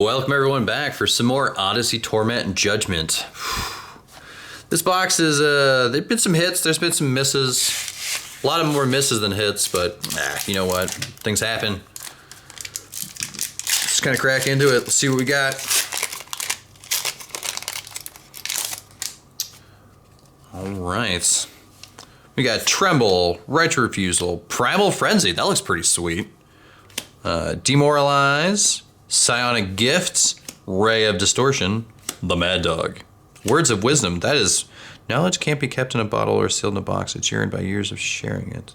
Welcome everyone back for some more Odyssey Torment and Judgment. This box is, there's been some hits, there's been some misses. A lot of them were misses than hits, but you know what? Things happen. Just kind of crack into it, let's see what we got. Alright. We got Tremble, Right to Refusal, Primal Frenzy, that looks pretty sweet. Demoralize, Psionic Gifts, Ray of Distortion, the Mad Dog. Words of Wisdom, that is, knowledge can't be kept in a bottle or sealed in a box. It's earned by years of sharing it.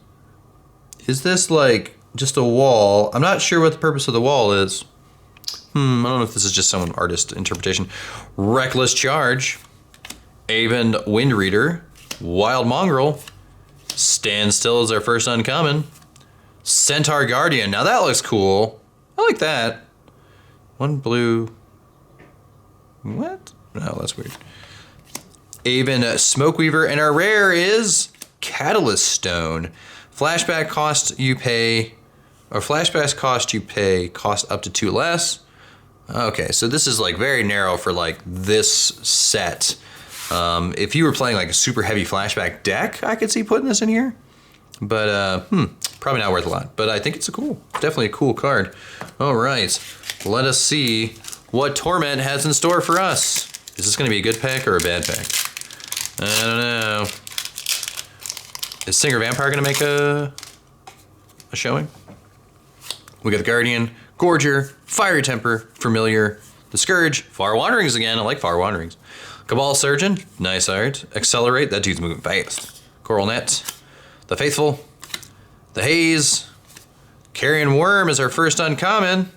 Is this like just a wall? I'm not sure what the purpose of the wall is. I don't know if this is just some artist interpretation. Reckless Charge, Aven Wind Reader, Wild Mongrel, Stand Still is our first uncommon, Centaur Guardian, now that looks cool. I like that. One blue. What? No, that's weird. Aven Smokeweaver, and our rare is Catalyst Stone. Flashback cost you pay, or flashbacks cost you pay, cost up to 2 less. Okay, so this is like very narrow for like this set. If you were playing like a super heavy flashback deck, I could see putting this in here. But probably not worth a lot. But I think it's definitely a cool card. All right, let us see what Torment has in store for us. Is this going to be a good pack or a bad pack? I don't know. Is Singer Vampire going to make a showing? We got the Guardian, Gorger, Fiery Temper, Familiar, the Scourge, Far Wanderings again. I like Far Wanderings. Cabal Surgeon, nice art. Accelerate, that dude's moving fast. Coral Net, the Faithful, the Haze, Carrion Worm is our first uncommon.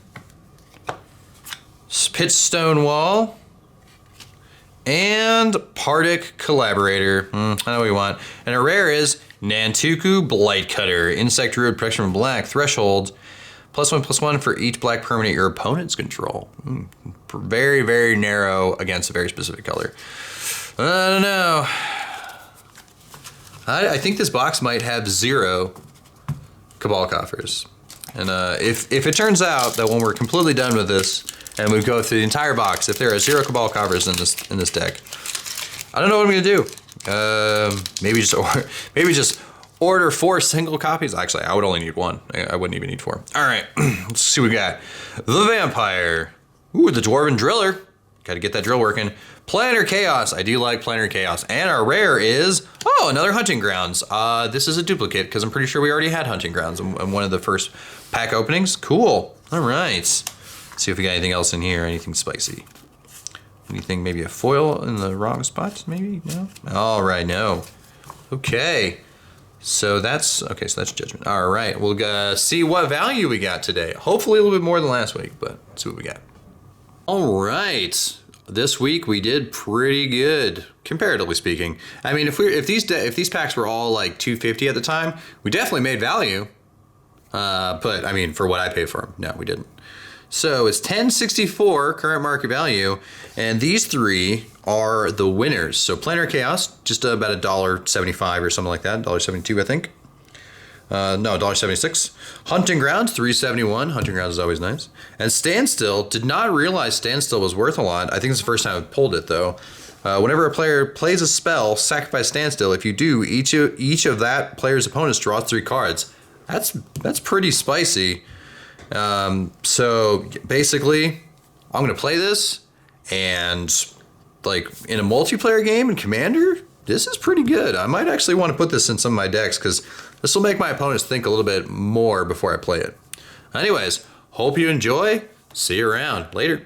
Pitchstone Wall, and Pardic Collaborator. I know what we want. And our rare is Nantuku Blightcutter. Insect Druid, Protection from Black, Threshold, +1/+1 for each black permanent your opponents control. Very, very narrow against a very specific color. I don't know. I think this box might have 0 Cabal Coffers. And if it turns out that when we're completely done with this, and we go through the entire box, if there are 0 Cabal Coffers in this deck, I don't know what I'm gonna do. Maybe just order 4 single copies. Actually, I would only need 1. I wouldn't even need 4. All right, let's see what we got. The Vampire. Ooh, the Dwarven Driller. Got to get that drill working. Planar Chaos. I do like Planar Chaos. And our rare is, another Hunting Grounds. This is a duplicate because I'm pretty sure we already had Hunting Grounds in one of the first pack openings. Cool. All right. See if we got anything else in here, anything spicy. Anything, maybe a foil in the wrong spot, maybe? No? All right, no. Okay. So that's Judgment. All right, we'll see what value we got today. Hopefully a little bit more than last week, but let's see what we got. All right. This week we did pretty good, comparatively speaking. I mean, if these packs were all like $250 at the time, we definitely made value. But I mean, for what I paid for them, no, we didn't. So it's $10.64 current market value, and these 3 are the winners. So Planar Chaos, just about $1.75 or something like that, $1.72 I think. No, $1.76. Hunting Grounds, $3.71. Hunting Grounds is always nice. And Standstill, did not realize Standstill was worth a lot. I think it's the first time I've pulled it though. Whenever a player plays a spell, sacrifice Standstill. If you do, each of that player's opponents draws 3 cards. That's pretty spicy. So basically, I'm gonna play this, and like in a multiplayer game in Commander, this is pretty good. I might actually want to put this in some of my decks because this will make my opponents think a little bit more before I play it. Anyways, hope you enjoy. See you around. Later.